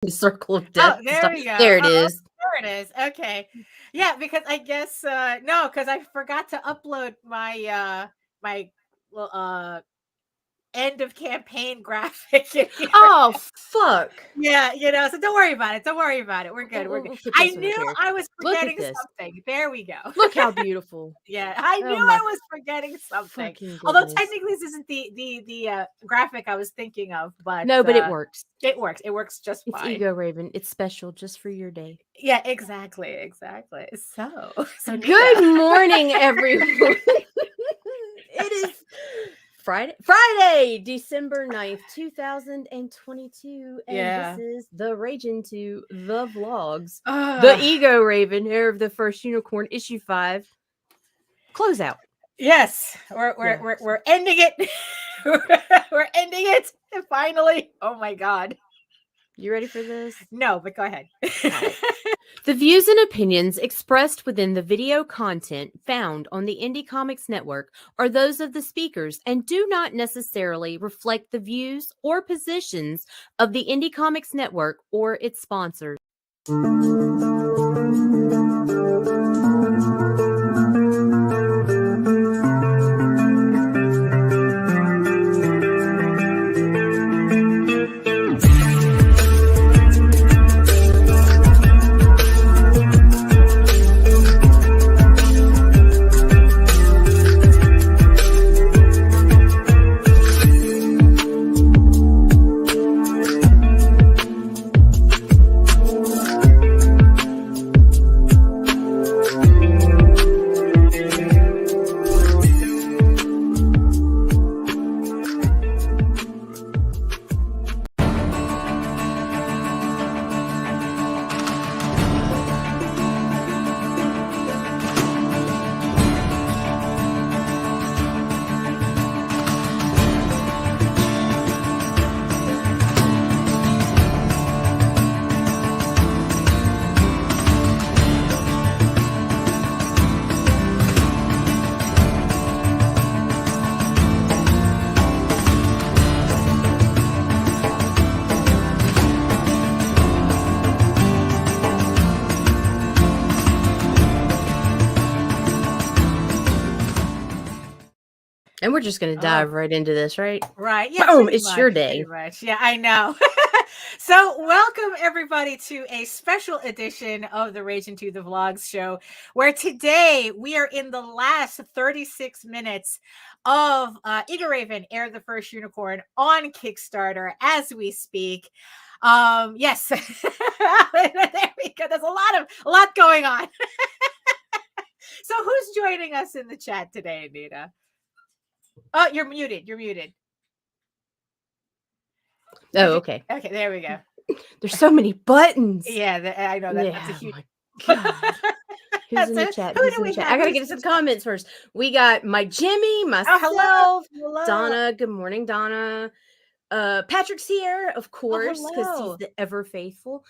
The circle of death. Oh, there we go. There it is. There it is. Okay. Yeah, because I guess no, because I forgot to upload my my end of campaign graphic. Oh, fuck. Yeah, so don't worry about it. Don't worry about it. We're good. We're good. I knew I was forgetting something. There we go. Look how beautiful. Yeah, I knew I was forgetting something. Although technically this isn't the graphic I was thinking of, but no, but it works. It works. It works just fine. It's Egoraven. It's special just for your day. Yeah, exactly. So good morning, everyone. It is Friday, December 9th, 2022. And this is the Rage Into the Vlogs. The Egoraven, Heir of the First Unicorn, issue 5. Closeout. Yes, we're ending it. We're ending it finally. Oh my god. You ready for this? No, but go ahead. Right. The views and opinions expressed within the video content found on the Indie Comics Network are those of the speakers and do not necessarily reflect the views or positions of the Indie Comics Network or its sponsors. And we're just going to dive right into this, right? Right. Yeah. Boom. It's your day. Yeah, I know. So welcome everybody to a special edition of the Rage Into the Vlogs show, where today we are in the last 36 minutes of Egoraven, Heir of the First Unicorn on Kickstarter as we speak. Yes. There we go. There's a lot going on. So who's joining us in the chat today, Nita? Oh, you're muted. Oh, okay. Okay, there we go. There's so many buttons. Yeah, I know that. That's a huge. Who's in the chat? I gotta get some comments first. We got my Jimmy, myself, hello. Donna. Good morning, Donna. Patrick's here, of course, because he's the ever faithful.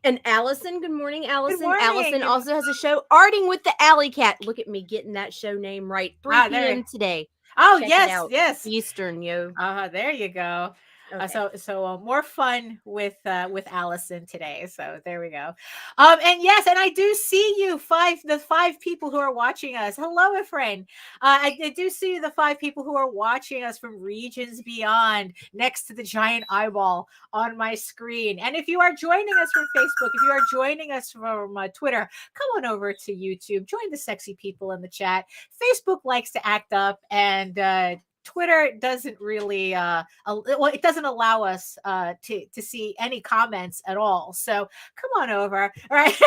And Alison. Good morning, Alison. Good morning. Alison also has a show, Arting with the Alikat. Look at me getting that show name right. 3 p.m. today. Oh, Check yes. Eastern, yo. There you go. Okay. So more fun with Alison today. So there we go. And yes, and I do see you the 5 people who are watching us. Hello, my friend. I do see the 5 people who are watching us from regions beyond, next to the giant eyeball on my screen. And if you are joining us from Facebook, if you are joining us from Twitter, come on over to YouTube. Join the sexy people in the chat. Facebook likes to act up, and Twitter doesn't really it doesn't allow us to see any comments at all. So come on over. All right.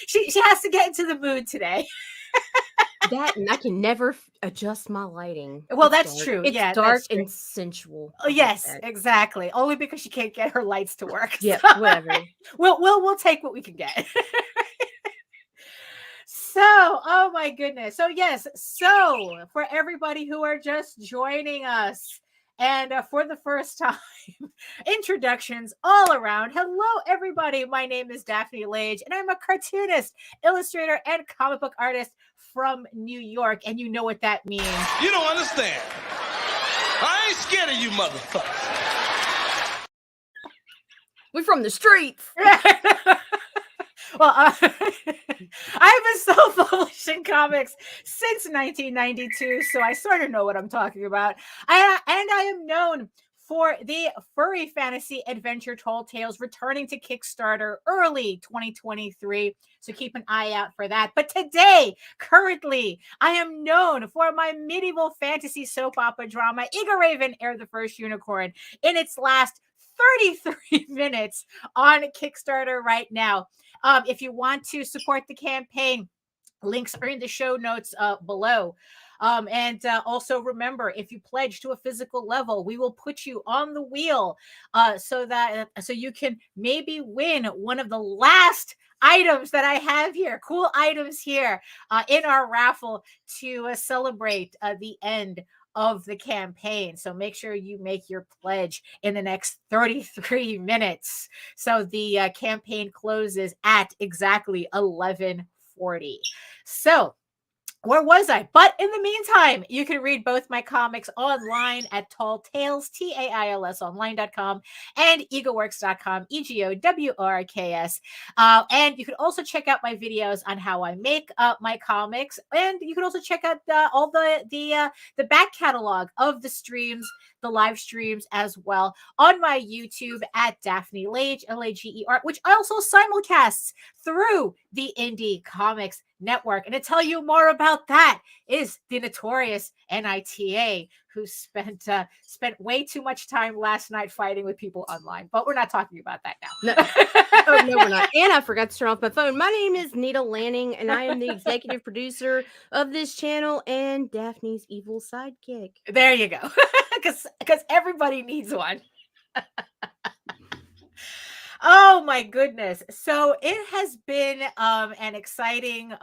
she has to get into the mood today. That, and I can never adjust my lighting. Well, that's true. It's dark and sensual. Oh, yes, exactly. Only because she can't get her lights to work. Yeah, whatever. We'll take what we can get. So, oh my goodness. So yes, so for everybody who are just joining us and for the first time, introductions all around. Hello, everybody. My name is Daphne Lage, and I'm a cartoonist, illustrator, and comic book artist from New York. And you know what that means. You don't understand. I ain't scared of you motherfuckers. We're from the streets. Well, I've been self-publishing comics since 1992, so I sort of know what I'm talking about. And I am known for the furry fantasy adventure Tall Tales returning to Kickstarter early 2023. So keep an eye out for that. But today, currently, I am known for my medieval fantasy soap opera drama, Egoraven, Ere the First Unicorn, in its last 33 minutes on Kickstarter right now. If you want to support the campaign, links are in the show notes below. And also remember, if you pledge to a physical level, we will put you on the wheel so you can maybe win one of the last items that I have here, cool items here in our raffle to celebrate the end of the campaign. So make sure you make your pledge in the next 33 minutes. So the campaign closes at exactly 11:40. So where was I? But in the meantime, you can read both my comics online at Tall Tales, TAILS online.com and egoworks.com, EGOWORKS. And you can also check out my videos on how I make my comics. And you can also check out all the back catalog of the streams, the live streams as well on my YouTube at Daphne Lage, Lager, which also simulcasts through the Indy Comics Network. And to tell you more about that is the notorious Nita, who spent way too much time last night fighting with people online. But we're not talking about that now. No, we're not. And I forgot to turn off my phone. My name is Nita Lanning, and I am the executive producer of this channel and Daphne's evil sidekick. There you go. Because everybody needs one. Oh my goodness. So it has been an exciting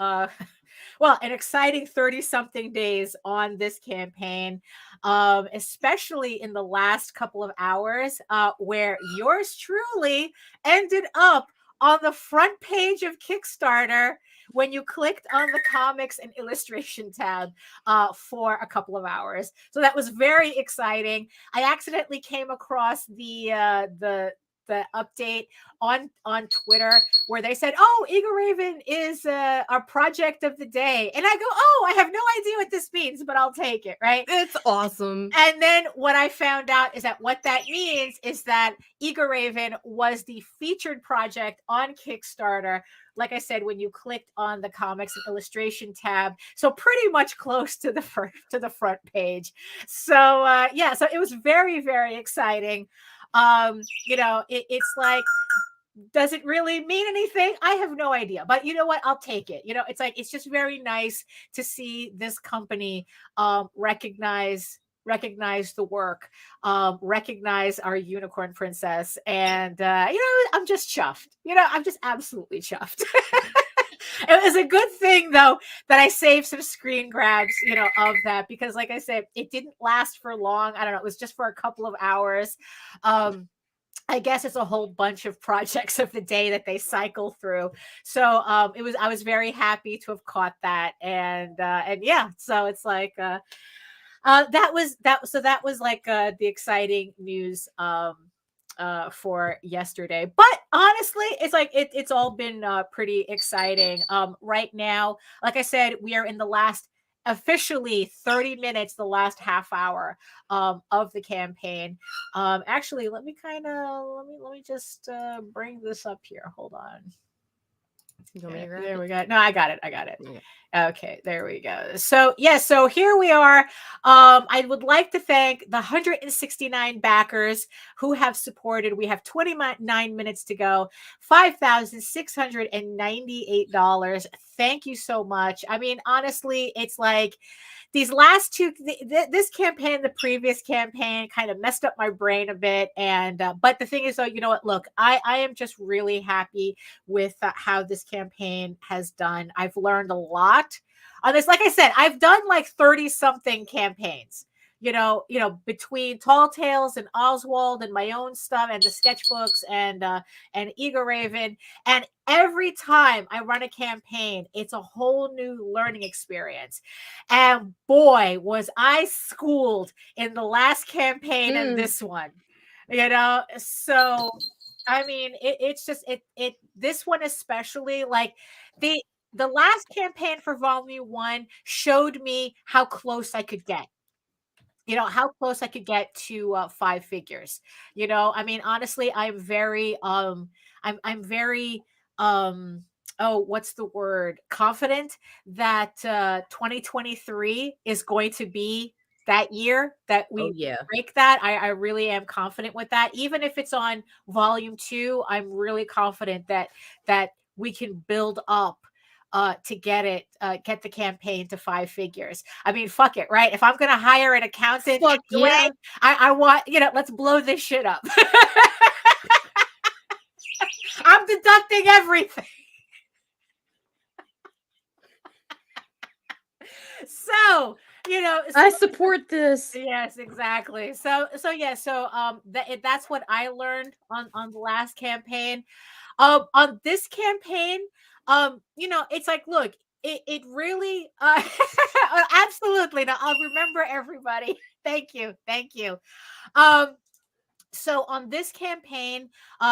30-something days on this campaign, especially in the last couple of hours, where yours truly ended up on the front page of Kickstarter when you clicked on the comics and illustration tab for a couple of hours. So that was very exciting. I accidentally came across the update on Twitter where they said, "Oh, Egoraven is our project of the day," and I go, "Oh, I have no idea what this means, but I'll take it." Right? It's awesome. And then what I found out is that what that means is that Egoraven was the featured project on Kickstarter. Like I said, when you clicked on the comics and illustration tab, so pretty much close to the front page. So so it was very, very exciting. It's like, does it really mean anything? I have no idea, but you know what? I'll take it. It's just very nice to see this company recognize the work, recognize our unicorn princess, and I'm just chuffed. I'm just absolutely chuffed. It was a good thing, though, that I saved some screen grabs, of that, because like I said, it didn't last for long. I don't know. It was just for a couple of hours. I guess it's a whole bunch of projects of the day that they cycle through. So I was very happy to have caught that. And yeah, so it's like that was like the exciting news for yesterday. But honestly, it's like it's all been pretty exciting. Right now, like I said, we are in the last officially 30 minutes, the last half hour of the campaign. Actually, let me just bring this up here. Hold on. There we go. No, I got it. Okay, there we go. So so here we are. I would like to thank the 169 backers who have supported. We have 29 minutes to go, $5,698. Thank you so much. I mean, honestly, it's like these last two, this campaign, the previous campaign, kind of messed up my brain a bit. And but the thing is, though, you know what? Look, I am just really happy with how this campaign has done. I've learned a lot on this. Like I said, I've done like 30 something campaigns. Between Tall Tales and Oswald and my own stuff and the sketchbooks and Egoraven. And every time I run a campaign, it's a whole new learning experience. And boy, was I schooled in the last campaign and this one, so I mean, it's just this one especially, like the last campaign for volume 1 showed me how close I could get. How close I could get to 5 figures. I mean, honestly, I'm very oh, what's the word? Confident that 2023 is going to be that year that Oh we yeah. break that. I really am confident with that. Even if it's on volume 2, I'm really confident that we can build up to get the campaign to 5 figures. I mean, fuck it, right? If I'm gonna hire an accountant Fuck anyway, yeah. I want, let's blow this shit up. I'm deducting everything. So, I support this. yes, exactly. That's what I learned on the last campaign. On this campaign, it's like, look, it really absolutely. Now I'll remember everybody. Thank you. Thank you. Um so on this campaign,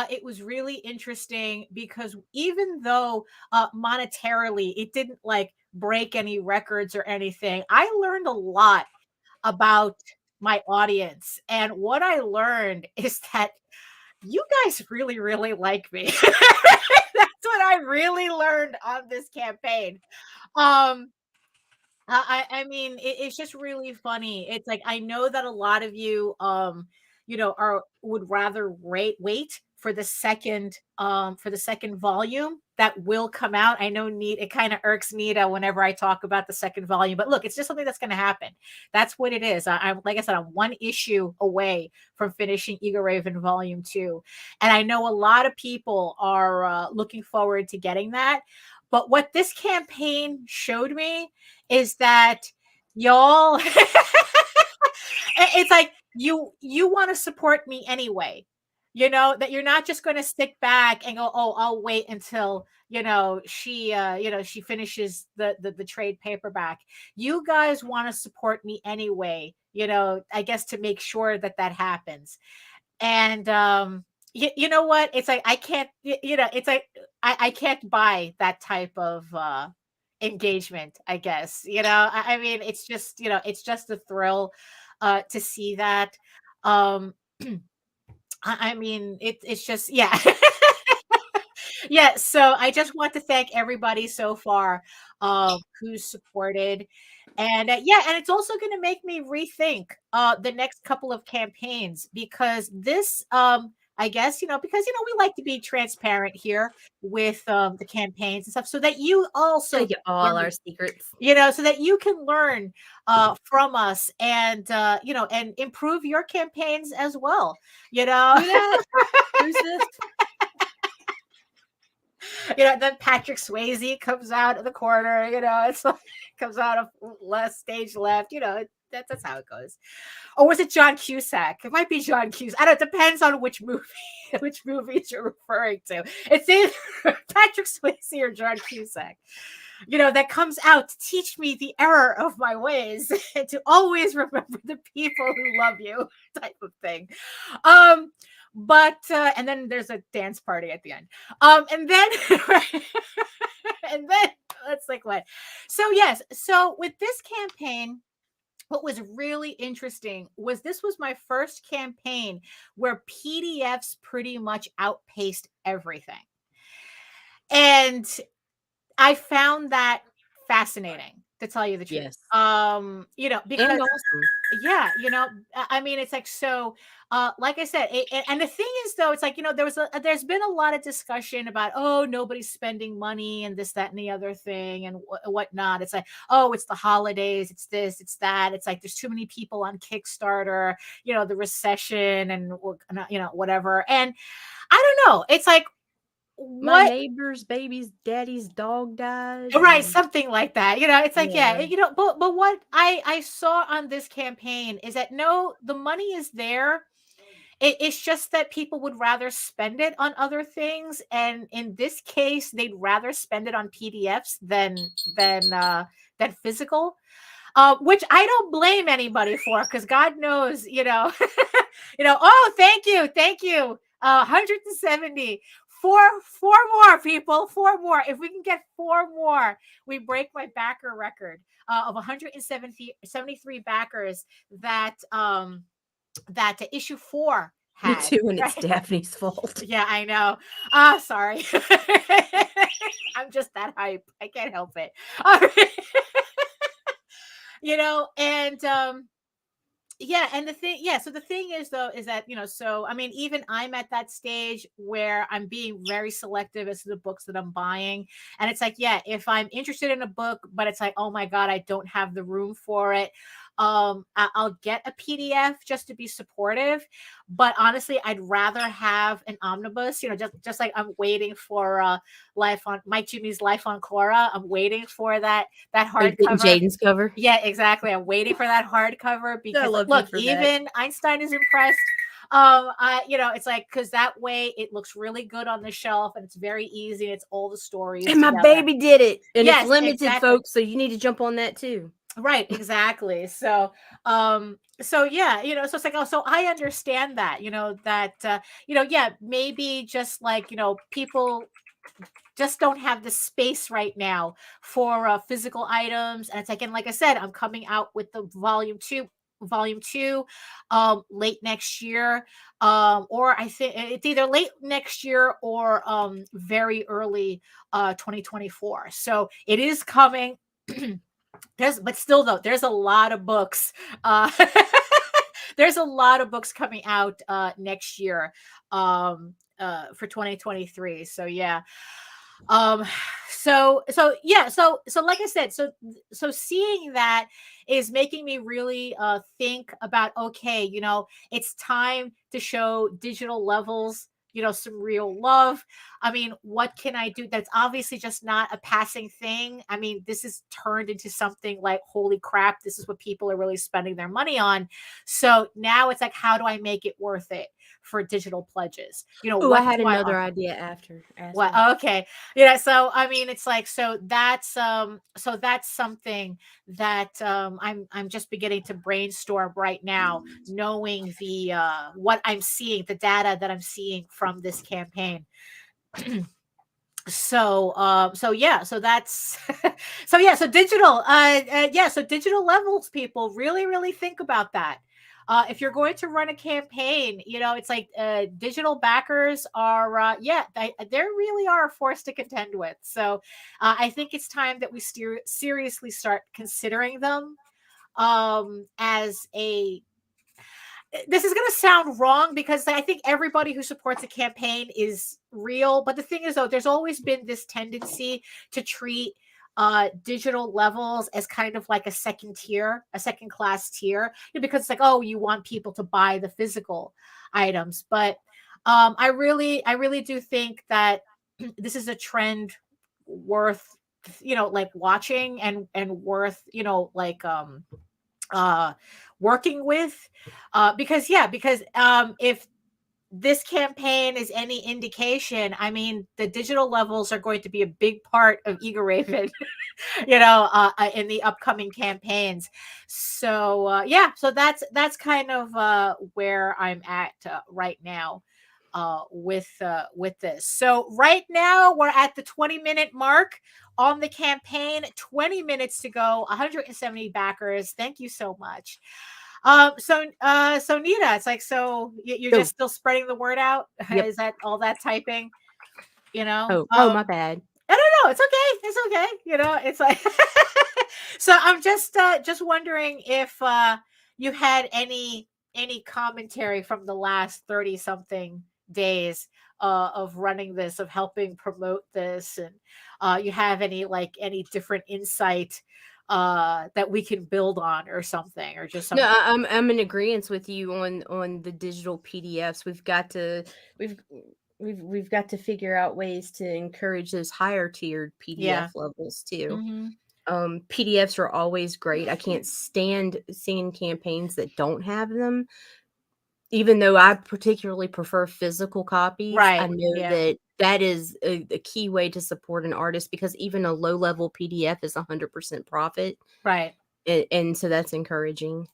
it was really interesting because even though monetarily it didn't like break any records or anything, I learned a lot about my audience. And what I learned is that you guys really, really like me. That's what I really learned on this campaign. Um, I mean, it's just really funny. It's like I know that a lot of you, would rather wait for the second volume that will come out. I know Nita, it kind of irks Nita whenever I talk about the second volume, but look, it's just something that's going to happen. That's what it is. I'm like I said, I'm one issue away from finishing Egoraven Volume 2, and I know a lot of people are looking forward to getting that. But what this campaign showed me is that y'all it's like you want to support me anyway, that you're not just going to stick back and go, oh, I'll wait until she finishes the trade paperback. You guys want to support me anyway, I guess, to make sure that happens. And you know what, it's like I can't, it's like I can't buy that type of engagement, I guess. I mean, it's just a thrill to see that. um I mean, it's just, yeah. Yeah, so I just want to thank everybody so far who's supported. And yeah, and it's also going to make me rethink the next couple of campaigns, because this I guess, because we like to be transparent here with the campaigns and stuff, so that you also Gotta get all our learn, secrets. so that you can learn from us, and and improve your campaigns as well. Who that? Who's this? Then Patrick Swayze comes out of the corner, it's like comes out of last stage left, that's how it goes. Or was it John Cusack? It might be John Cusack. I don't, it depends on which movie, which movies you're referring to. It's either Patrick Swayze or John Cusack, that comes out to teach me the error of my ways and to always remember the people who love you, type of thing. But and then there's a dance party at the end. And then and then let's like what. So yes, so with this campaign, what was really interesting was this was my first campaign where PDFs pretty much outpaced everything. And I found that fascinating, to tell you the truth. Yes. Because And awesome. yeah, I mean, it's like, so like I said, and the thing is, though, it's like, there's been a lot of discussion about, oh, nobody's spending money and this, that, and the other thing, and whatnot. It's like, oh, it's the holidays, it's this, it's that. It's like there's too many people on Kickstarter, the recession and whatever. And I don't know, it's like, My what, neighbor's baby's daddy's dog died. right, and- something like that. It's like, yeah, Yeah. but what I saw on this campaign is that, no, the money is there. It's just that people would rather spend it on other things, and in this case, they'd rather spend it on PDFs than physical. Which I don't blame anybody for, because God knows, oh, thank you, 170. Four more people. 4 more. If we can get 4 more, we break my backer record of 173 backers that that issue 4 Me had. too, and it's Right? Daphne's fault. Yeah, I know. Sorry. I'm just that hype. I can't help it. And yeah, and so the thing is though is that so I mean, even I'm at that stage where I'm being very selective as to the books that I'm buying, and it's like, yeah, if I'm interested in a book but it's like, oh my god, I don't have the room for it, I'll get a PDF just to be supportive. But honestly, I'd rather have an omnibus, just like I'm waiting for Life on Mike Jimmy's Life on Cora. I'm waiting for that Are you getting hardcover. Jaden's cover? Yeah, exactly. I'm waiting for that hardcover I because love you look, for that. even Einstein is impressed. It's like, because that way it looks really good on the shelf and it's very easy and it's all the stories. And my together. baby did it. And Yes, it's limited, exactly. folks, so you need to jump on that too. Right, exactly. So yeah, so it's like, oh, so I understand that, yeah, maybe just like, people just don't have the space right now for physical items. And it's like, and like I said, I'm coming out with the volume two late next year, or I think it's either late next year or very early 2024. So it is coming. But still though, there's a lot of books. There's a lot of books coming out next year for 2023. So yeah. So like I said, so seeing that is making me really think about, okay, it's time to show digital levels some real love. I mean, what can I do? That's obviously just not a passing thing. I mean, this is turned into something like, holy crap, this is what people are really spending their money on. So now it's like, how do I make it worth it for digital pledges? Oh, I had another idea after. What? Okay. So I mean, it's like, so that's something that I'm just beginning to brainstorm right now, knowing the what I'm seeing, the data that I'm seeing from this campaign. So yeah, so that's so digital so digital levels, people, really think about that. If you're going to run a campaign, it's like digital backers are they really are a force to contend with. So I think it's time that we seriously start considering them as a this is going to sound wrong because I think everybody who supports a campaign is real. But the thing is, though, there's always been this tendency to treat digital levels as kind of like a second class tier, because it's like, oh, you want people to buy the physical items. But I really do think that this is a trend worth, like watching and worth, working with, because if this campaign is any indication, I mean, the digital levels are going to be a big part of Egoraven, in the upcoming campaigns. So so that's kind of where I'm at right now with this. So right now we're at the 20-minute mark on the campaign. 20 minutes to go, 170 backers. Thank you so much. So Nita, it's like, so you're just still spreading the word out? Yep. Is that all that typing? Oh, my bad. I don't know. It's okay. It's okay. It's like so I'm just wondering if you had any commentary from the last 30 something days of running this, of helping promote this, and you have any different insight that we can build on or something, or just something. No, I'm in agreement with you on the digital PDFs. We've got to figure out ways to encourage those higher tiered PDF levels too. Mm-hmm. PDFs are always great. I can't stand seeing campaigns that don't have them, even though I particularly prefer physical copies. Right. I know that is a key way to support an artist, because even a low level PDF is 100% profit. Right. And so that's encouraging.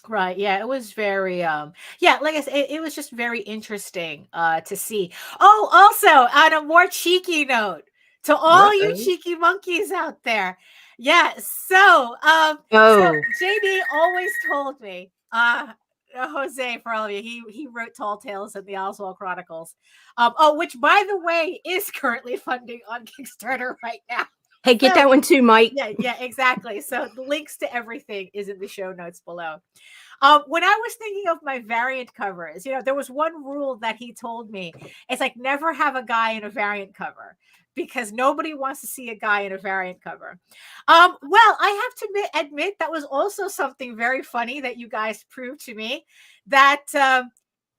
Right. Yeah, it was very yeah, like I said, it was just very interesting to see. Oh, also on a more cheeky note, to all you Uh-oh. cheeky monkeys out there. Yeah, so Oh, JD always told me, Jose, for all of you, he wrote Tall Tales and the Oswald Chronicles. Oh, which by the way is currently funding on Kickstarter right now. hey, get So that one too, Mike. yeah, exactly. So the links to everything is in the show notes below. When I was thinking of my variant covers, there was one rule that he told me. It's like never have a guy in a variant cover because nobody wants to see a guy in a variant cover. Well, I have to admit that was also something very funny that you guys proved to me that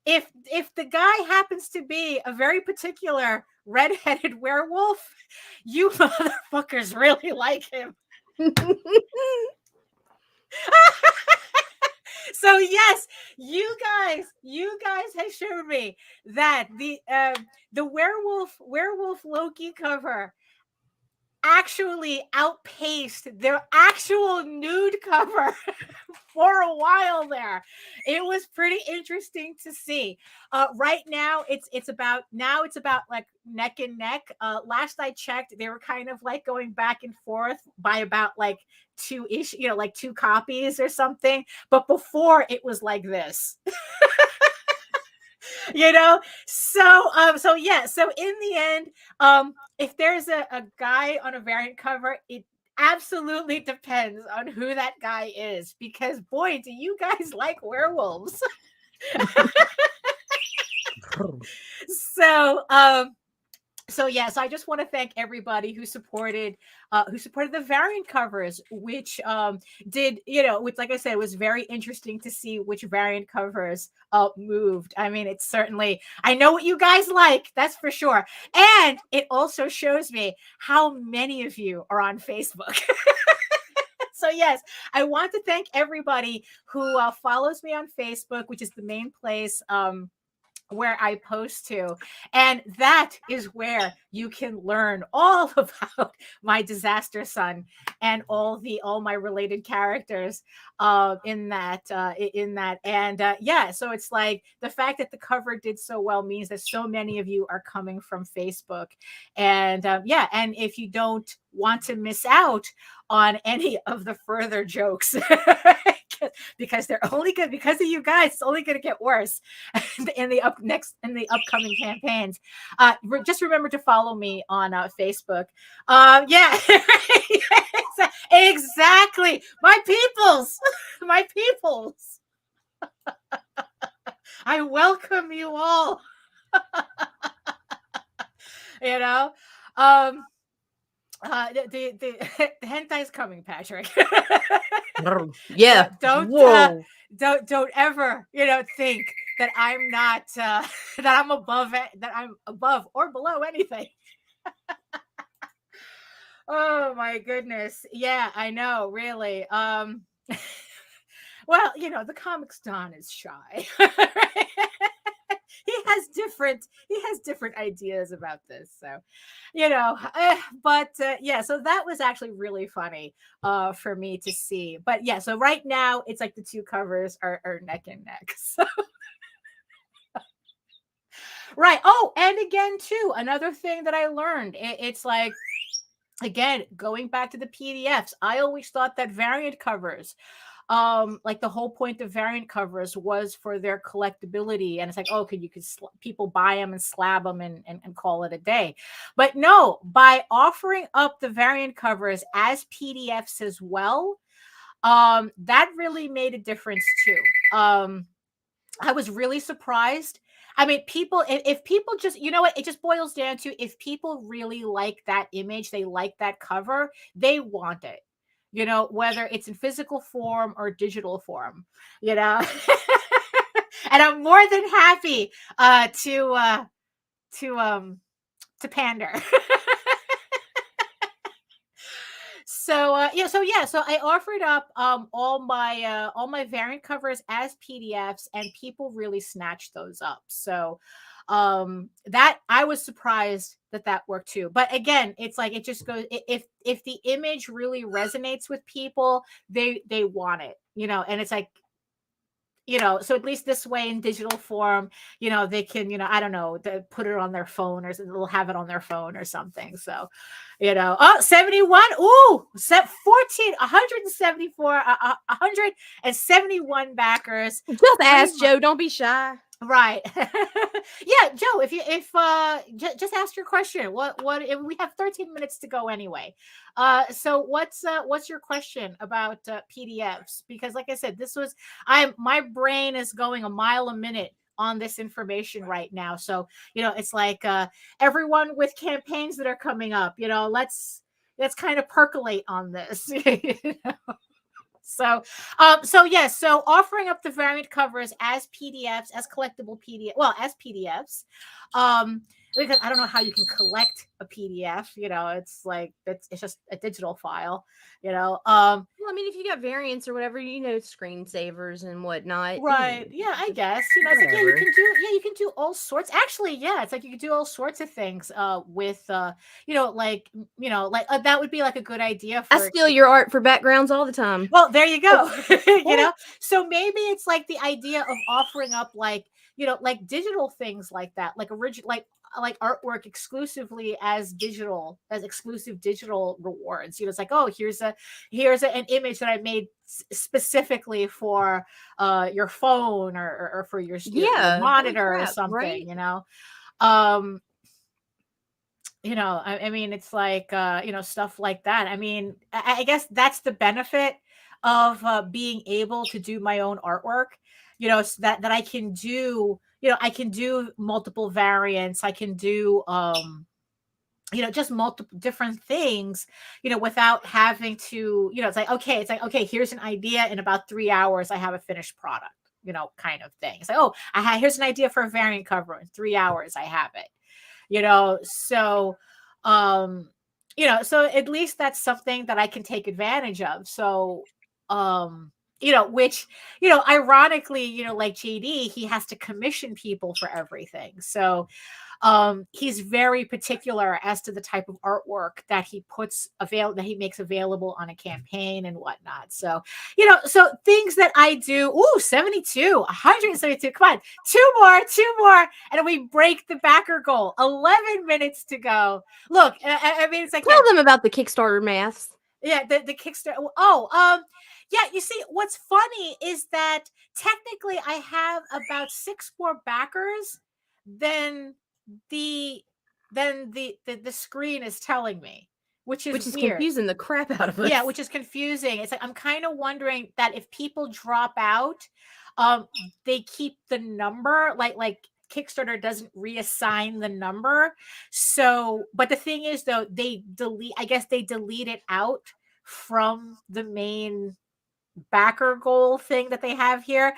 if the guy happens to be a very particular redheaded werewolf, you motherfuckers really like him. So yes, you guys have shown me that the werewolf Loki cover actually outpaced their actual nude cover for a while there. It was pretty interesting to see. Right now it's about like neck and neck. Last I checked, they were kind of like going back and forth by about like two-ish, like two copies or something. But before it was like this. So yeah, so in the end, if there's a guy on a variant cover, it absolutely depends on who that guy is, because boy, do you guys like werewolves. So yeah, so I just want to thank everybody who supported the variant covers, which did, which, like I said, it was very interesting to see which variant covers moved. I mean, it's certainly, I know what you guys like, that's for sure. And it also shows me how many of you are on Facebook. So yes, I want to thank everybody who follows me on Facebook, which is the main place where I post to. And that is where you can learn all about my disaster son and all my related characters in that. And yeah, so it's like the fact that the cover did so well means that so many of you are coming from Facebook. And yeah, and if you don't want to miss out on any of the further jokes, because they're only good because of you guys, it's only going to get worse in the upcoming campaigns. Just remember to follow me on Facebook. Yeah. Exactly, my peoples. My peoples. I welcome you all. you know the hentai's coming, Patrick. Yeah. Don't ever think that I'm not that I'm above or below anything. Oh my goodness. Yeah, I know, really. Well, the comics Don is shy. he has different ideas about this, so but yeah, so that was actually really funny for me to see. But yeah, so right now it's like the two covers are neck and neck. So right. Oh, and again too, another thing that I learned, it's like, again, going back to the PDFs, I always thought that variant covers, like the whole point of variant covers was for their collectability, and it's like, oh, people buy them and slab them and call it a day. But no, by offering up the variant covers as PDFs as well, that really made a difference too. I was really surprised. I mean, if people just, what, it just boils down to, if people really like that image, they like that cover, they want it, whether it's in physical form or digital form, and I'm more than happy to pander. So I offered up all my variant covers as PDFs, and people really snatched those up. So that I was surprised that worked too. But again, it's like, it just goes, if the image really resonates with people, they want it, and it's like, so at least this way in digital form, they can, I don't know, put it on their phone, or they'll have it on their phone or something. So, 71. Ooh, 171 backers. Just ask Joe. Don't be shy. Right. Yeah, Joe, just ask your question. What we have 13 minutes to go anyway. So what's your question about PDFs? Because like I said, my brain is going a mile a minute on this information right now. So, it's like everyone with campaigns that are coming up, let's kind of percolate on this. So offering up the variant covers as PDFs, as collectible as PDFs. Because I don't know how you can collect a PDF, it's like, it's just a digital file, Well, I mean, if you got variants or whatever, screensavers and whatnot. Right. Yeah, I guess. It's like, you can do all sorts. Actually, yeah, it's like you can do all sorts of things with that would be like a good idea for I steal your art for backgrounds all the time. Well, there you go. So maybe it's like the idea of offering up like digital things like that, like original like artwork exclusively as exclusive digital rewards. It's like, oh, here's an image that I made specifically for your phone or for your monitor or something, right? I mean, it's like stuff like that. I mean, I guess that's the benefit of being able to do my own artwork, so that I can do, I can do multiple variants. I can do, just multiple different things, without having to, it's like, okay, here's an idea. In about 3 hours, I have a finished product, kind of thing. It's like, oh, here's an idea for a variant cover. In 3 hours, I have it, so, so at least that's something that I can take advantage of. So, which, ironically, like JD, he has to commission people for everything. So, he's very particular as to the type of artwork that he makes available on a campaign and whatnot. So, so things that I do. Ooh, 72, 172. Come on, two more, and we break the backer goal. 11 minutes to go. Look, I mean, it's like, tell them about the Kickstarter maths. Yeah, the Kickstarter. Yeah, you see, what's funny is that technically I have about 6 more backers than the screen is telling me, which is weird. Confusing the crap out of us. Yeah, which is confusing. It's like, I'm kind of wondering that if people drop out, they keep the number, like Kickstarter doesn't reassign the number. So, but the thing is, though, they delete it out from the main backer goal thing that they have here.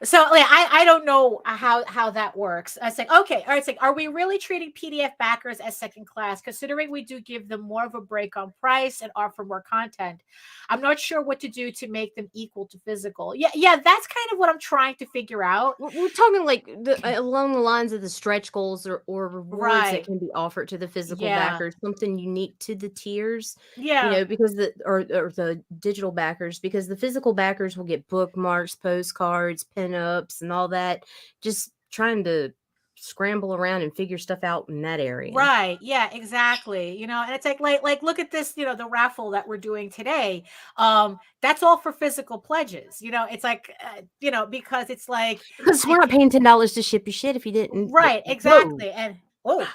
So like, I don't know how that works. I was like, okay, all right. It's like, are we really treating PDF backers as second class, considering we do give them more of a break on price and offer more content? I'm not sure what to do to make them equal to physical. Yeah, that's kind of what I'm trying to figure out. We're talking like along the lines of the stretch goals or rewards that can be offered to the physical backers, something unique to the tiers. Yeah, because the digital backers, because the physical backers will get bookmarks, postcards, ups and all that, just trying to scramble around and figure stuff out in that area. Right. Yeah, exactly. And it's like look at this, the raffle that we're doing today. That's all for physical pledges. It's like because it's like, because we're not paying $10 to ship your shit if you didn't. Right, exactly. Whoa. And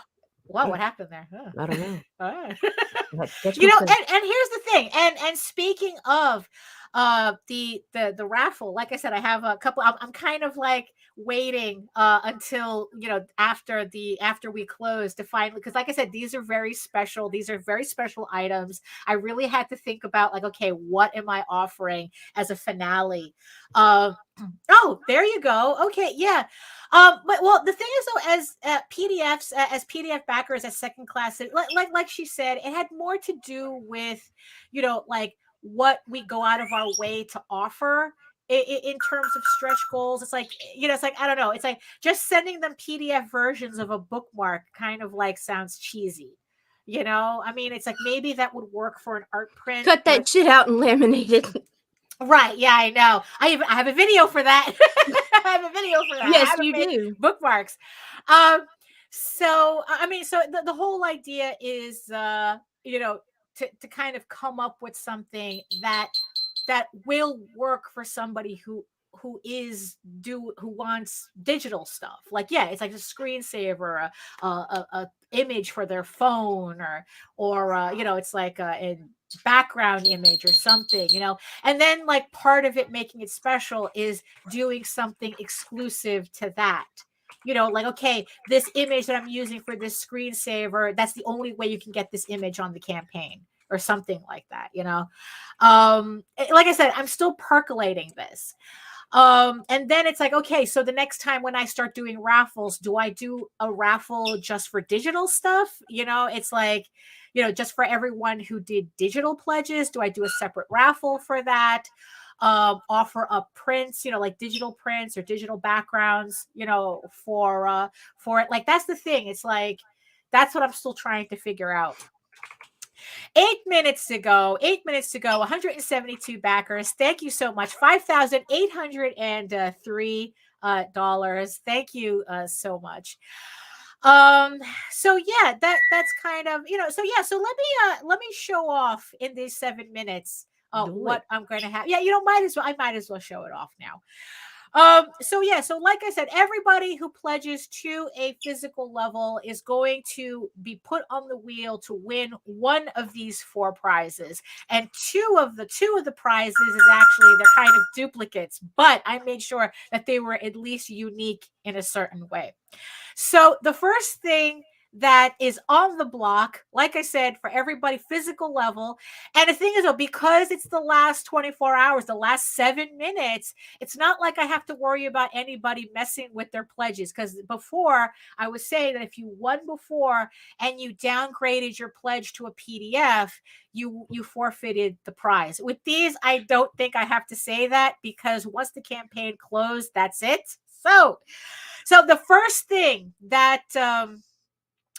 wow, what happened there? I don't know. And here's the thing. And speaking of the raffle, like I said, I have a couple. I'm kind of like waiting until after we close to finally, because like I said, these are very special items. I really had to think about, like, okay, what am I offering as a finale? Oh, there you go. Okay, yeah. But well, the thing is, though, as PDFs, as PDF backers, as second class, like she said, it had more to do with like what we go out of our way to offer in terms of stretch goals. It's like, it's like, I don't know, it's like just sending them PDF versions of a bookmark kind of like sounds cheesy. I mean, it's like, maybe that would work for an art print. Cut that shit out and laminate it. Right. Yeah, I know. I have a video for that. I have a video for that. I Yes, haven't you made do. bookmarks. So I mean, so the whole idea is you know, to kind of come up with something that will work for somebody who wants digital stuff. Like, yeah, it's like a screensaver, a image for their phone, or you know, it's like a background image or something, you know. And then like part of it making it special is doing something exclusive to that. You know, like, okay, this image that I'm using for this screensaver, that's the only way you can get this image on the campaign or something like that, you know. Like I said, I'm still percolating this. And then it's like, okay, so the next time when I start doing raffles, do I do a raffle just for digital stuff? You know, it's like, you know, just for everyone who did digital pledges, do I do a separate raffle for that? Offer up prints, you know, like digital prints or digital backgrounds, you know, for it. Like, that's the thing. It's like, that's what I'm still trying to figure out. 8 minutes ago, 172 backers. Thank you so much. $5,803. Thank you so much. So yeah, that's kind of, you know, so yeah, so let me show off in these 7 minutes Do what it. I'm going to have. Yeah, you know, I might as well show it off now. So yeah, so like I said, everybody who pledges to a physical level is going to be put on the wheel to win one of these 4 prizes. And two of the prizes is actually, they're kind of duplicates, but I made sure that they were at least unique in a certain way. So the first thing that is on the block, like I said, for everybody, physical level. And the thing is, though, because it's the last 24 hours, the last 7 minutes, it's not like I have to worry about anybody messing with their pledges. Because before, I was saying that if you won before and you downgraded your pledge to a PDF, you forfeited the prize. With these, I don't think I have to say that, because once the campaign closed, that's it. So the first thing that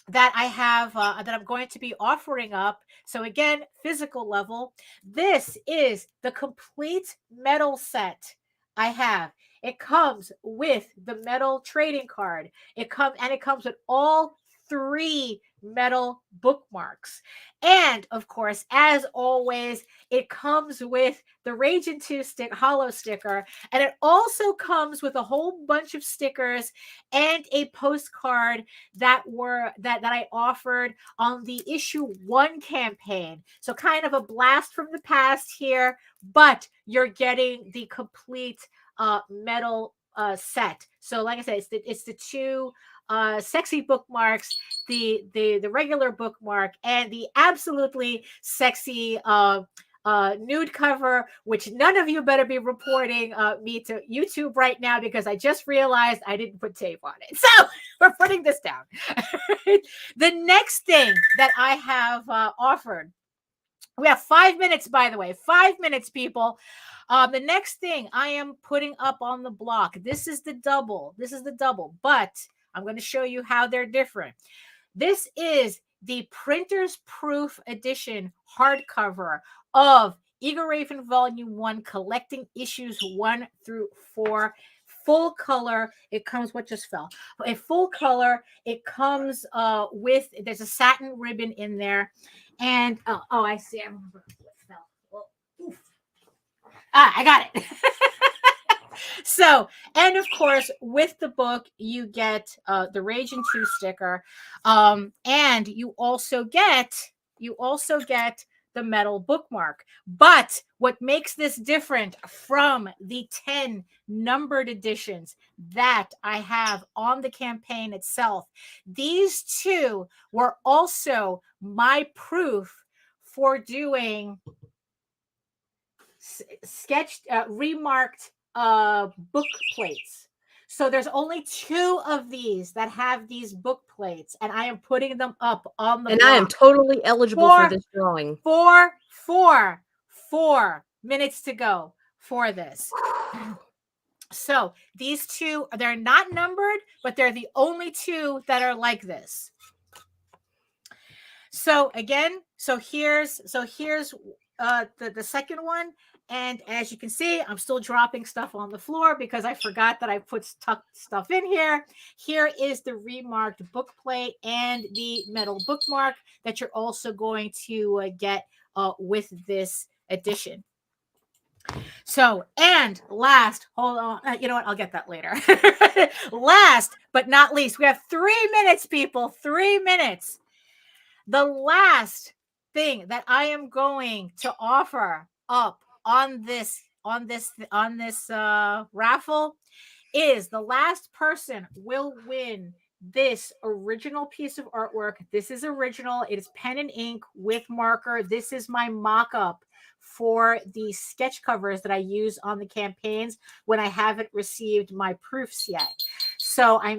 that I have that I'm going to be offering up. So again, physical level. This is the complete metal set I have. It comes with the metal trading card. It comes with all 3 metal bookmarks. And of course, as always, it comes with the Raging 2 hollow sticker. And it also comes with a whole bunch of stickers and a postcard that I offered on the issue 1 campaign. So kind of a blast from the past here, but you're getting the complete metal set. So like I said, it's the 2 sexy bookmarks, the regular bookmark, and the absolutely sexy nude cover, which none of you better be reporting me to YouTube right now, because I just realized I didn't put tape on it. So we're putting this down. The next thing that I have offered, we have 5 minutes, by the way, 5 minutes, people. The next thing I am putting up on the block, this is the double, but I'm going to show you how they're different. This is the printer's proof edition hardcover of Egoraven Volume 1, collecting issues 1 through 4. Full color. It comes, what just fell? A full color. It comes with, there's a satin ribbon in there. And oh, I see. I remember what fell. Well, oof. I got it. So, and of course, with the book, you get the Raging 2 sticker, and you also get the metal bookmark. But what makes this different from the 10 numbered editions that I have on the campaign itself, these 2 were also my proof for doing sketched, remarked book plates. So there's only 2 of these that have these book plates, and I am putting them up on the And block. I am totally eligible for this drawing. 4 minutes to go for this. So these 2, they're not numbered, but they're the only 2 that are like this. So again, here's the second one. And as you can see, I'm still dropping stuff on the floor because I forgot that I put stuff in here. Here is the remarked book plate and the metal bookmark that you're also going to get with this edition. So, and last, hold on. You know what? I'll get that later. Last but not least, we have 3 minutes, people. 3 minutes. The last thing that I am going to offer up on this raffle is the last person will win this original piece of artwork. This is original. It is pen and ink with marker. This is my mock-up for the sketch covers that I use on the campaigns when I haven't received my proofs yet. So I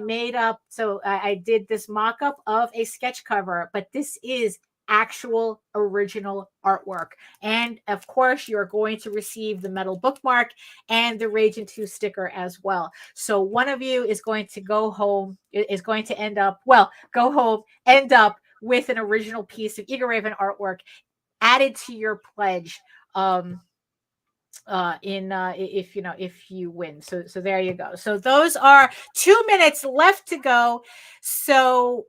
did this mock-up of a sketch cover, but this is actual original artwork. And of course, you're going to receive the metal bookmark and the Raging 2 sticker as well. So one of you is going to go home, end up with an original piece of Egoraven artwork added to your pledge. If you win. So there you go. So those are 2 minutes left to go. So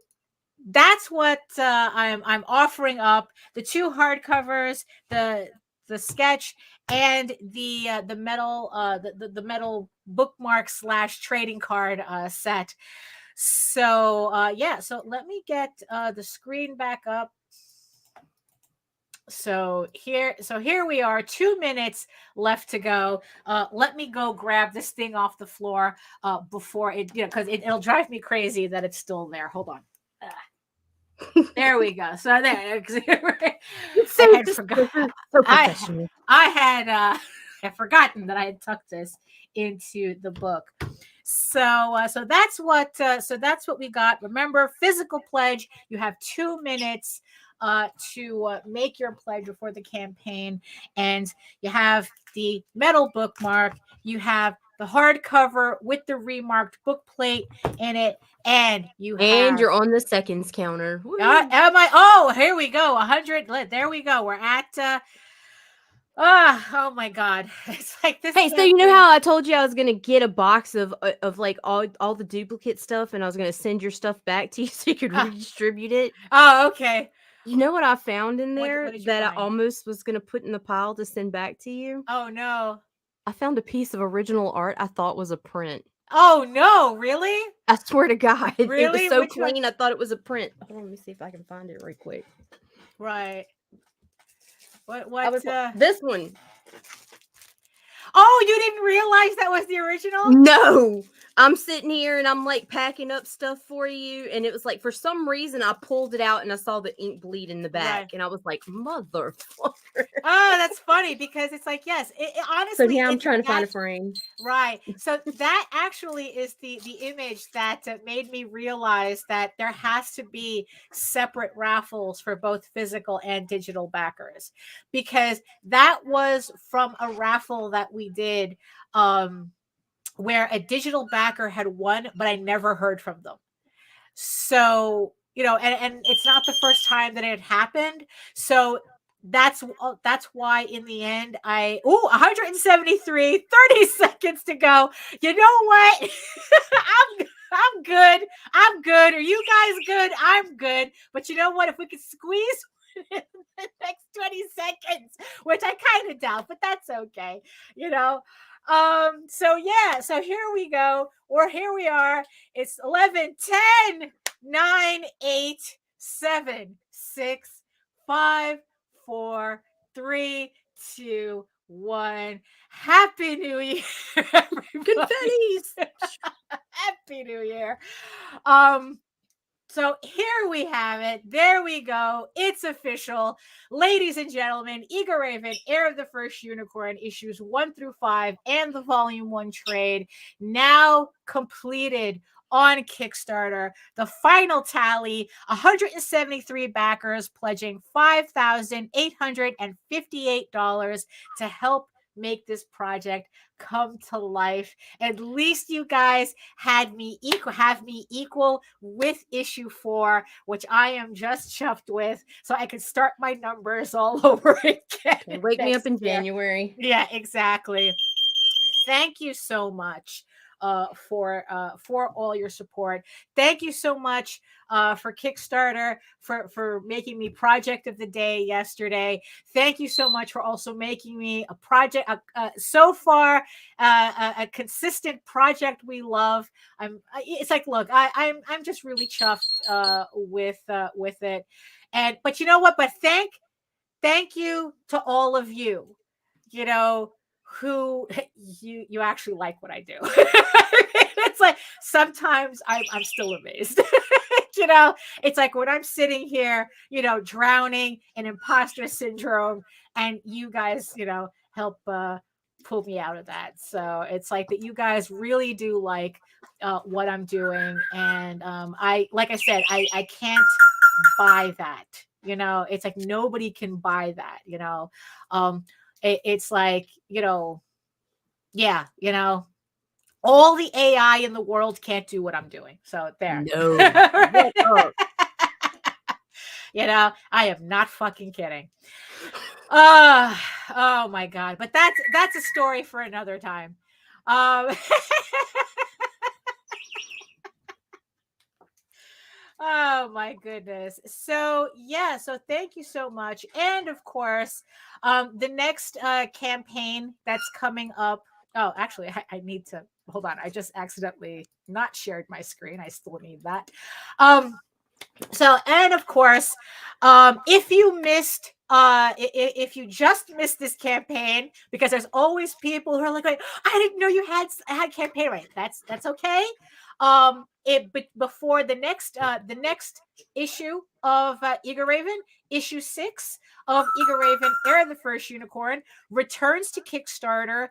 that's what I'm offering up: the 2 hardcovers, the sketch, and the metal bookmark / trading card set. So so let me get the screen back up. So here we are, 2 minutes left to go. Let me go grab this thing off the floor before it, because it'll drive me crazy that it's still there. Hold on. There we go. So there. I had forgotten that I had tucked this into the book. So that's what we got. Remember, physical pledge. You have 2 minutes to make your pledge before the campaign, and you have the metal bookmark. You have the hardcover with the remarked book plate in it, and you're on the seconds counter. Am I? Oh, here we go. 100. There we go. We're at. Oh my God! It's like this. Hey, so you know how I told you I was gonna get a box of like all the duplicate stuff, and I was gonna send your stuff back to you so you could redistribute it. Oh, okay. You know what I found in there what did you that find? I almost was gonna put in the pile to send back to you? Oh no! I found a piece of original art I thought was a print. Oh no! Really? I swear to God, really? It was so Which clean. one? I thought it was a print. Hold on, let me see if I can find it right quick. Right. What? This one. Oh, you didn't realize that was the original? No. I'm sitting here and I'm like packing up stuff for you, and it was like for some reason I pulled it out and I saw the ink bleed in the back, and I was like, motherfucker. Oh, that's funny because it's like, yes, it honestly. So now I'm trying to find a frame. Right. So that actually is the image that made me realize that there has to be separate raffles for both physical and digital backers, because that was from a raffle that we did where a digital backer had won, but I never heard from them. So, and it's not the first time that it happened. So that's why in the end 173, 30 seconds to go. You know what? I'm good. Are you guys good? I'm good. But you know what? If we could squeeze in the next 20 seconds, which I kind of doubt, but that's okay. So here we go, or here we are. It's 11, 10, 9, 8, 7, 6, 5, 4, 3, 2, 1. Happy New Year, Confettis. Happy New Year. So here we have it. There we go. It's official. Ladies and gentlemen, Egoraven, Heir of the First Unicorn, issues 1 through 5, and the Volume 1 trade now completed on Kickstarter. The final tally, 173 backers pledging $5,858 to help make this project come to life. At least you guys have me equal with issue 4, which I am just chuffed with, so I can start my numbers all over again. Wake me up in year. January. Yeah, exactly. Thank you so much for all your support. Thank you so much for Kickstarter for making me project of the day yesterday. Thank you so much for also making me a project so far a consistent project we love. It's like, look, I'm just really chuffed with it. But you know what? But thank you to all of you. You know, who you actually like what I do. It's like sometimes I'm still amazed. You know, it's like when I'm sitting here, you know, drowning in imposter syndrome, and you guys, you know, help pull me out of that. So it's like that you guys really do like what I'm doing, and like I said, I can't buy that. You know, it's like nobody can buy that. You know, it's like, you know, yeah, you know, all the AI in the world can't do what I'm doing. So there. No. You know, I am not fucking kidding. Oh my God. But that's a story for another time. Oh my goodness. So yeah, so thank you so much. And of course, the next campaign that's coming up. Oh, actually, I need to hold on. I just accidentally not shared my screen. I still need that. So, and of course, if you missed if you just missed this campaign, because there's always people who are like, I didn't know you had campaign, right? That's okay. Before the next issue of Egoraven, issue 6 of Egoraven, Heir of the First Unicorn, returns to Kickstarter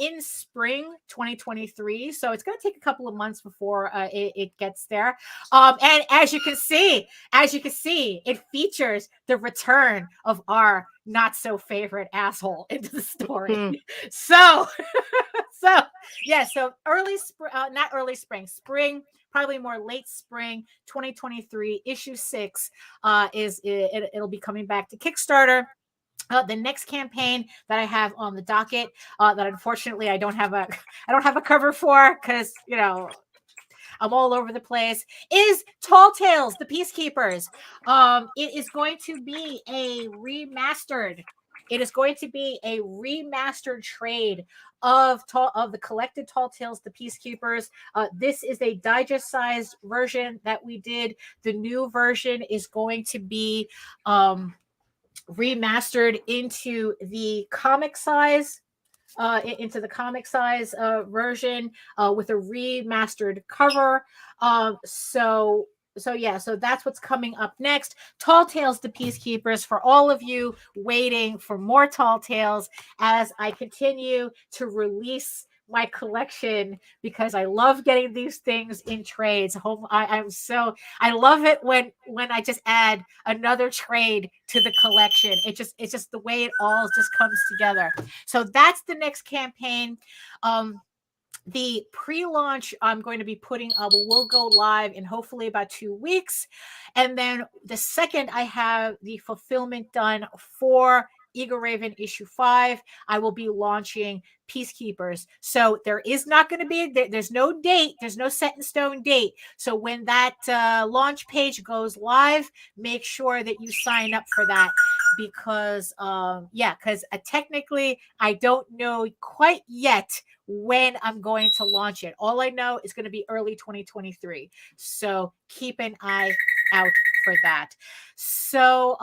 in spring 2023. So it's going to take a couple of months before it gets there. And as you can see, it features the return of our not so favorite asshole into the story. So yeah, so not early spring, probably more late spring 2023, issue 6 it'll be coming back to Kickstarter. The next campaign that I have on the docket that unfortunately I don't have a cover for, because, you know, I'm all over the place, is Tall Tales, the Peacekeepers. It is going to be a remastered. It is going to be a remastered trade of the collected Tall Tales, the Peacekeepers. This is a digest-sized version that we did. The new version is going to be remastered into the comic size. Version with a remastered cover. So that's what's coming up next. Tall Tales, the Peacekeepers, for all of you waiting for more Tall Tales as I continue to release my collection, because I love getting these things in trades. I love it when I just add another trade to the collection. It's just the way it all just comes together. So that's the next campaign. The pre-launch I'm going to be putting up will go live in hopefully about 2 weeks. And then the second I have the fulfillment done for Egoraven issue 5, I will be launching Peacekeepers. So there is not going to be, there's no date, there's no set in stone date. So when that launch page goes live, make sure that you sign up for that, because technically I don't know quite yet when I'm going to launch it. All I know is going to be early 2023. So keep an eye out for that. So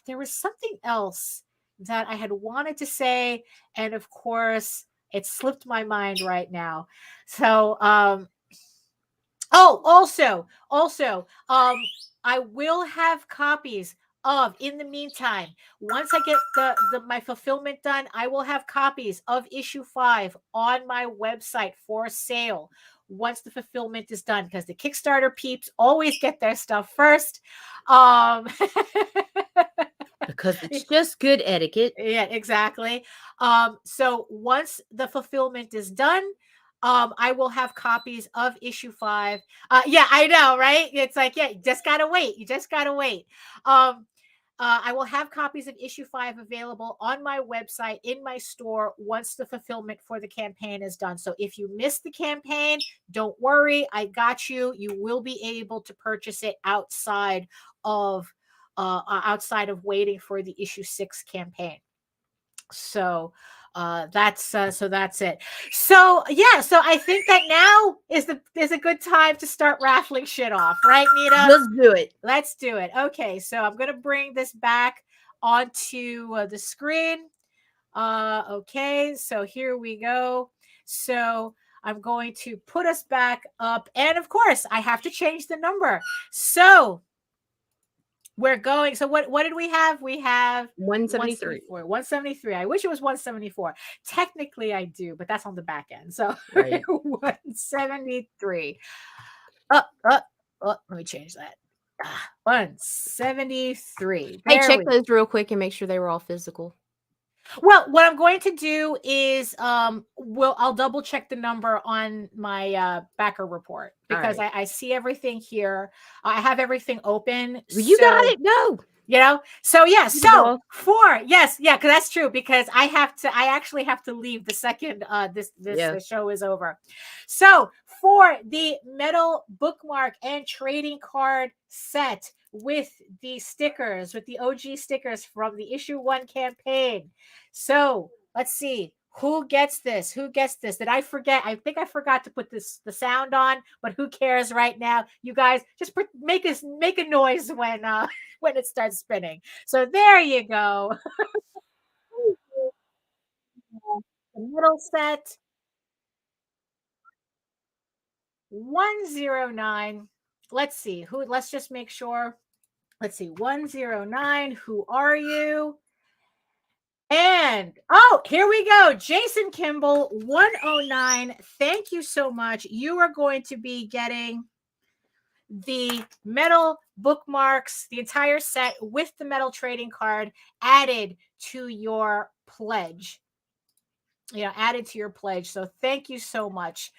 there was something else that I had wanted to say, and of course it slipped my mind right now. So also I will have copies of, in the meantime, once I get my fulfillment done, I will have copies of issue 5 on my website for sale once the fulfillment is done, because the Kickstarter peeps always get their stuff first. The because it's just good etiquette. Yeah, exactly. So once the fulfillment is done, I will have copies of issue 5. Yeah, I know, right? It's like, yeah, you just gotta wait. You just gotta wait. Um, I will have copies of issue 5 available on my website in my store once the fulfillment for the campaign is done. So if you missed the campaign, don't worry, I got you. You will be able to purchase it outside of waiting for the issue 6 campaign. So that's it. So yeah, so I think that now is a good time to start raffling shit off, right, Nita? Let's do it. Let's do it. Okay, so I'm gonna bring this back onto the screen. Okay, so here we go. So I'm going to put us back up, and of course, I have to change the number. So we're going. So what did we have? We have 173. 173. I wish it was 174. Technically, I do, but that's on the back end. So Right. 173. Let me change that. 173. Hey, check those real quick and make sure they were all physical. Well, what I'm going to do is I'll double check the number on my backer report because right. I see everything here. I have everything open. You got it. Go. You know, so yeah, so 4, yes, yeah, because that's true. Because I actually have to leave the second the show is over. So for the metal bookmark and trading card set with the stickers, with the OG stickers from the issue 1 campaign. So let's see. Who gets this? Who gets this? Did I forget? I think I forgot to put the sound on, but who cares right now? You guys just make a noise when it starts spinning. So there you go. The middle set 109. Let's see who. Let's just make sure. Let's see 109. Who are you? And here we go. Jason Kimball 109. Thank you so much. You are going to be getting the metal bookmarks, the entire set with the metal trading card added to your pledge. Added to your pledge. So thank you so much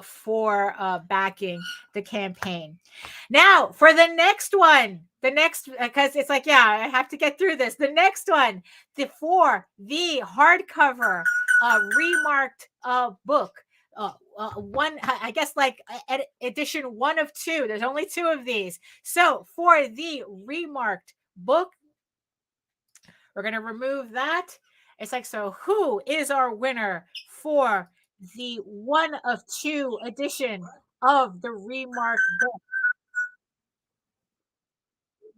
for backing the campaign. Now for the next one, because it's like, yeah, I have to get through this. The next one, for the hardcover remarked book. One, I guess, like edition 1 of 2. There's only 2 of these. So for the remarked book, we're going to remove that. It's like, so who is our winner for the 1 of 2 edition of the remarked book?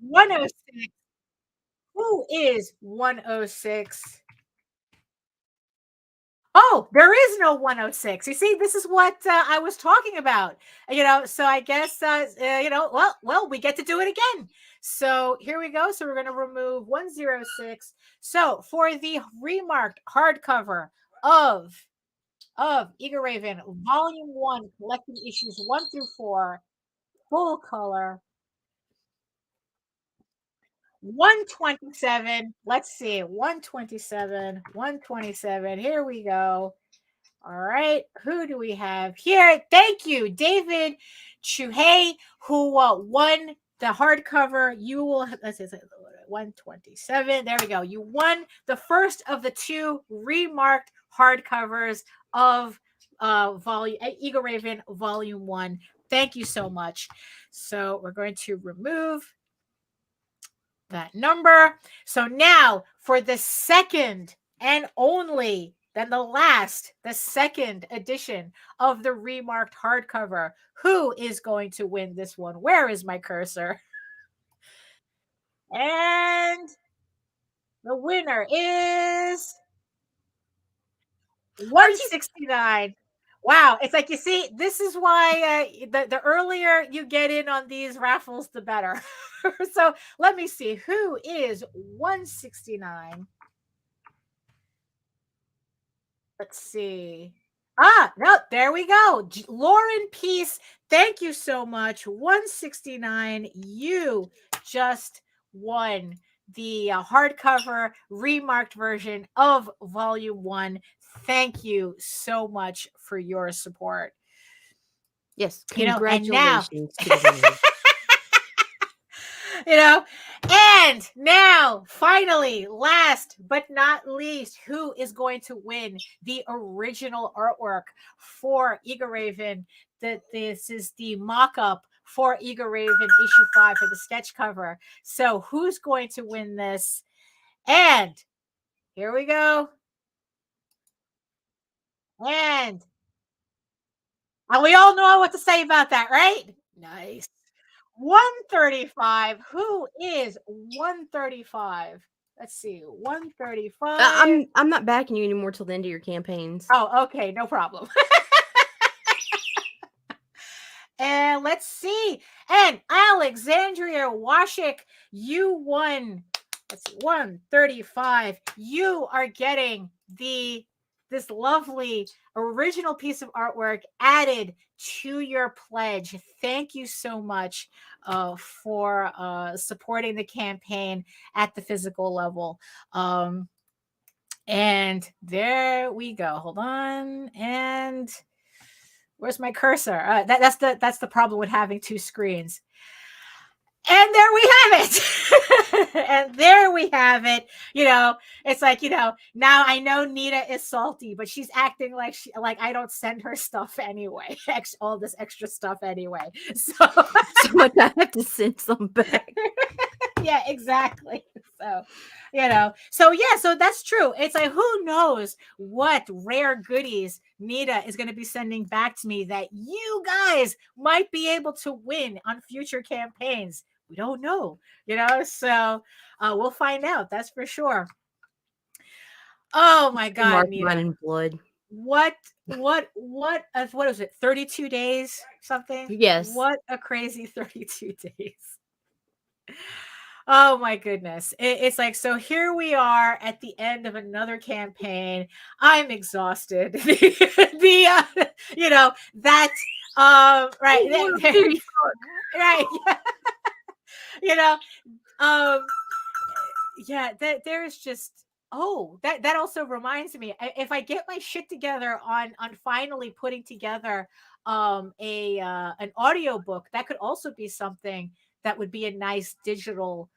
106. Who is 106? Oh, there is no 106. You see, this is what I was talking about. So I guess well, we get to do it again. So here we go. So we're going to remove 106. So for the remarked hardcover of Egoraven Volume 1, collected issues 1 through 4, full color, 127. Let's see, 127. Here we go. All right, who do we have here? Thank you, David Chuhey, who won the hardcover. You will, let's say 127. There we go. You won the first of the 2 remarked hardcovers of Egoraven Volume 1. Thank you so much. So we're going to remove that number. So now for the second and only, then the second edition of the remarked hardcover. Who is going to win this one? Where is my cursor? And the winner is 169. Wow. It's like, you see, this is why the earlier you get in on these raffles, the better. So let me see. Who is 169? Let's see. No, there we go. Lauren Peace, thank you so much. 169. You just won the hardcover remarked version of Volume 1. Thank you so much for your support. Yes, And now, congratulations to the winners. and now, finally, last but not least, who is going to win the original artwork for Egoraven? This is the mock-up for Egoraven issue 5 for the sketch cover. So who's going to win this? And here we go. And we all know what to say about that, right? Nice. 135. Who is 135? Let's see. 135. I'm not backing you anymore till the end of your campaigns. Oh, okay, no problem. And let's see. And Alexandria Washik, you won. That's 135. You are getting this lovely original piece of artwork added to your pledge. Thank you so much for supporting the campaign at the physical level. And there we go. Hold on. And where's my cursor? That's the problem with having two screens. And there we have it. And there we have it. It's like, now I know Nita is salty, but she's acting like I don't send her stuff anyway. All this extra stuff anyway. So much I have to send some back. Yeah, exactly. So, so that's true. It's like, who knows what rare goodies Nita is going to be sending back to me that you guys might be able to win on future campaigns. We don't know, so we'll find out. That's for sure. Oh my God, Nita. Mine in blood. What is it? 32 days, something? Yes. What a crazy 32 days. Oh my goodness. It's like, so here we are at the end of another campaign. I'm exhausted. Right. Right. There's just, that also reminds me, if I get my shit together on finally putting together an audiobook, that could also be something that would be a nice digital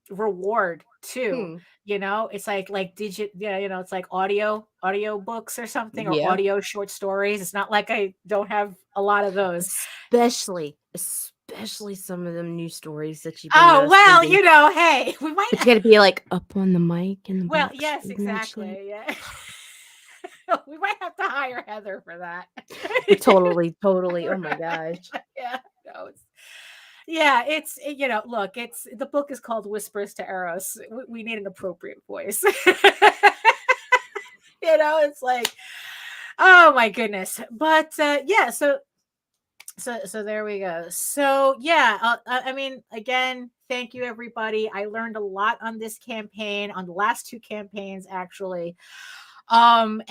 reward too. It's like it's like audio books or something, or audio short stories. It's not like I don't have a lot of those, especially some of them new stories that you've been hey, we might gotta be like up on the mic and yes, exactly. Yeah. We might have to hire Heather for that. Totally. Oh my gosh. It's look, the book is called Whispers to Eros. We need an appropriate voice. It's like, oh my goodness. But so there we go. So I mean, again, thank you everybody. I learned a lot on this campaign, on the last two campaigns actually. And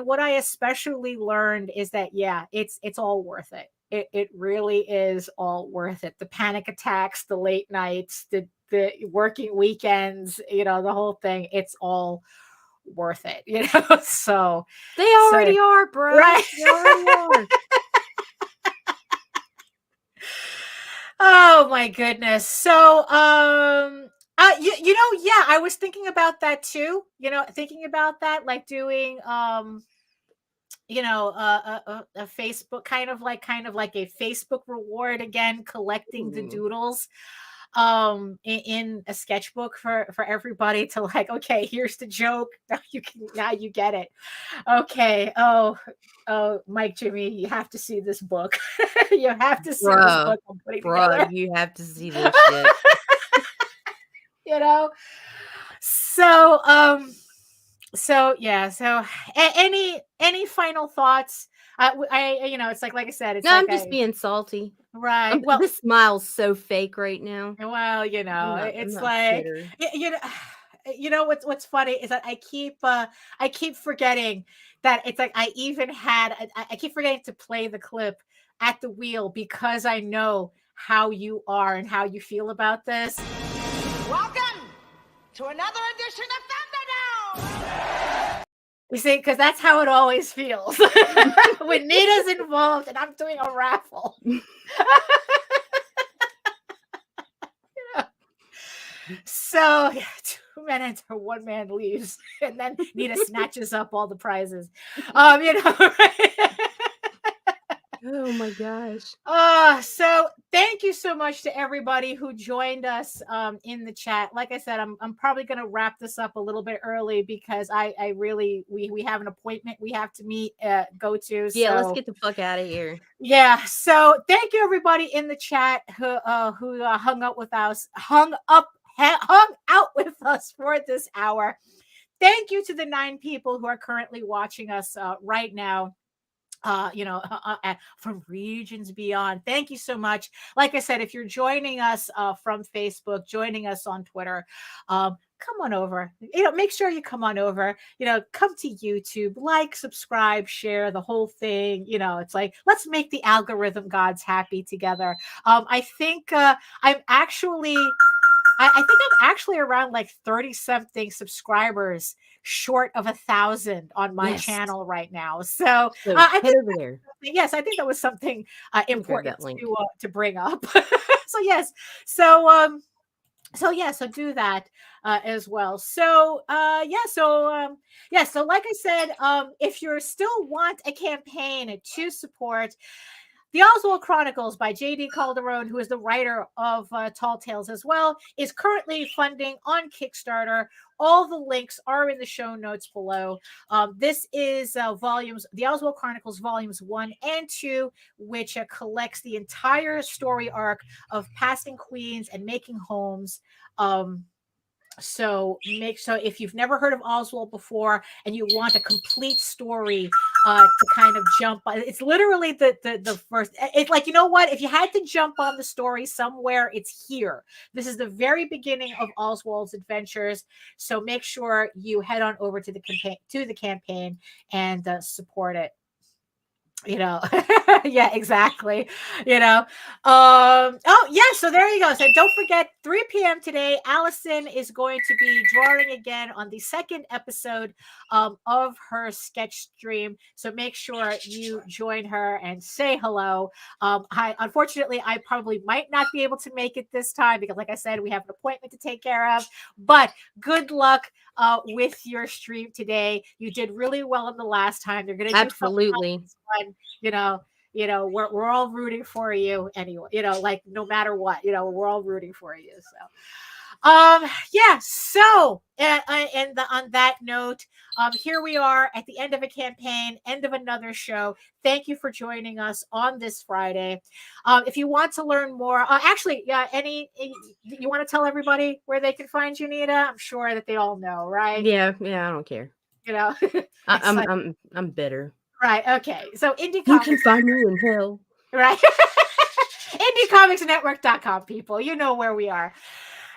what I especially learned is that it's all worth it. It really is all worth it. The panic attacks, the late nights, the working weekends, the whole thing, it's all worth it, so they already are, bro. Right? They already are. Oh my goodness. So I was thinking about that too, like doing a Facebook kind of like a Facebook reward, again, collecting the doodles in a sketchbook for everybody to like, okay, here's the joke, now you get it. Okay. Oh, Mike, Jimmy, you have to see this book. You have to see this book I'm putting together. You have to see this shit. So any final thoughts? It's like I said, it's I'm just being salty, right? Well, this smile's so fake right now. Well, it's like what's funny is that I keep forgetting that it's like I keep forgetting to play the clip at the wheel, because I know how you are and how you feel about this. Welcome to another edition of Thunderdome. You see, because that's how it always feels when Nita's involved and I'm doing a raffle. So yeah, 2 minutes or one man leaves, and then Nita snatches up all the prizes. Oh my gosh. So thank you so much to everybody who joined us in the chat. Like I said, I'm probably gonna wrap this up a little bit early because I really we have an appointment we have to meet go to. Yeah, so let's get the fuck out of here. yeah, so thank you everybody in the chat who hung out with us, hung out with us for this hour. Thank you to the 9 people who are currently watching us right now. From regions beyond. Thank you so much. Like I said, if you're joining us from Facebook, joining us on Twitter, come on over. Make sure you come on over. Come to YouTube, like, subscribe, share the whole thing. It's like, let's make the algorithm gods happy together. I think I'm actually. I think I'm actually around like 30 something subscribers short of 1,000 on my channel right now. So I think over there. Yes, I think that was something important to bring up. So yes, so do that as well. So so like I said, if you still want a campaign to support The Oswald Chronicles by J.D. Calderon, who is the writer of Tall Tales as well, is currently funding on Kickstarter. All the links are in the show notes below. This is The Oswald Chronicles Volumes 1 and 2, which collects the entire story arc of passing queens and making homes. So if you've never heard of Oswald before and you want a complete story to kind of jump on, it's literally the first. It's like, you know what? If you had to jump on the story somewhere, it's here. This is the very beginning of Oswald's adventures. So make sure you head on over to the campaign and support it. Yeah, exactly. So there you go. So don't forget, 3 p.m. today, Alison is going to be drawing again on the second episode of her sketch stream. So make sure you join her and say hello. Unfortunately, I probably might not be able to make it this time because, like I said, we have an appointment to take care of. But good luck with your stream today. You did really well in the last time. You're going to do absolutely. We're all rooting for you anyway, like no matter what, we're all rooting for you. So on that note, here we are at the end of a campaign, end of another show. Thank you for joining us on this Friday. If you want to learn more, you want to tell everybody where they can find you, Nita? I'm sure that they all know, right? Yeah, I don't care. I'm bitter. Right. Okay. So Indie Comics. You can find me in hell. Right. IndieComicsNetwork.com, people. You know where we are.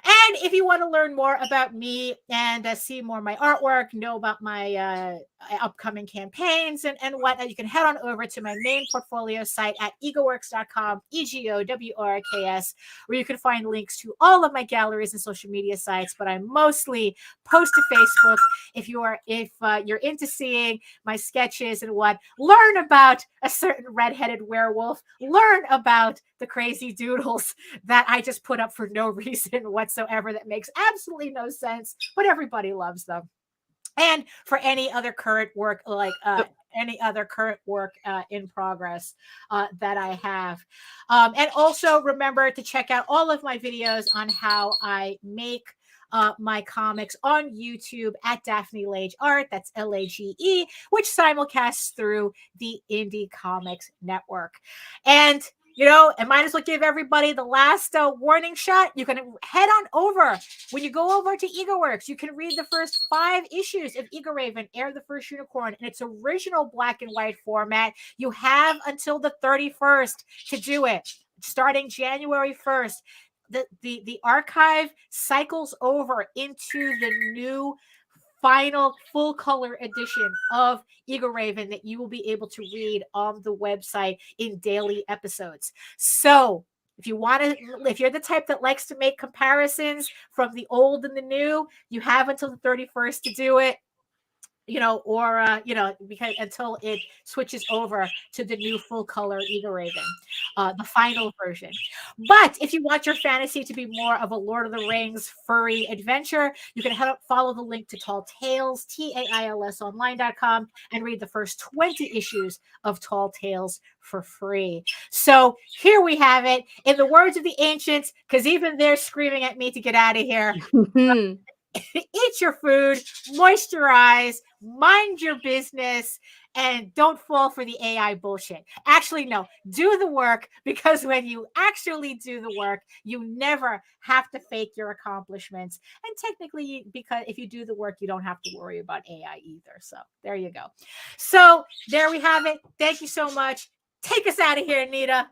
And if you want to learn more about me and see more of my artwork, know about my upcoming campaigns and whatnot, you can head on over to my main portfolio site at egoworks.com, EGOWORKS, where you can find links to all of my galleries and social media sites. But I mostly post to Facebook. If you're into seeing my sketches and learn about a certain redheaded werewolf, learn about the crazy doodles that I just put up for no reason whatsoever that makes absolutely no sense, but everybody loves them. And for any other current work, in progress that I have. And also remember to check out all of my videos on how I make my comics on YouTube at Daphne Lage Art. That's Lage, which simulcasts through the Indie Comics Network. And I might as well give everybody the last warning shot. You can head on over. When you go over to EgoWorks, you can read the first 5 issues of Egoraven, Air the First Unicorn, in its original black and white format. You have until the 31st to do it, starting January 1st. The archive cycles over into the new final full color edition of Egoraven that you will be able to read on the website in daily episodes. So If you're the type that likes to make comparisons from the old and the new, you have until the 31st to do it. Because until it switches over to the new full color Egoraven, the final version. But if you want your fantasy to be more of a Lord of the Rings furry adventure, you can follow the link to Tall Tales, TAILS online.com, and read the first 20 issues of Tall Tales for free. So here we have it. In the words of the ancients, because even they're screaming at me to get out of here. Eat your food, moisturize, mind your business, and don't fall for the AI bullshit. Actually, no, do the work, because when you actually do the work, you never have to fake your accomplishments. And technically, because if you do the work, you don't have to worry about AI either. So there you go. So there we have it. Thank you so much. Take us out of here, Nita.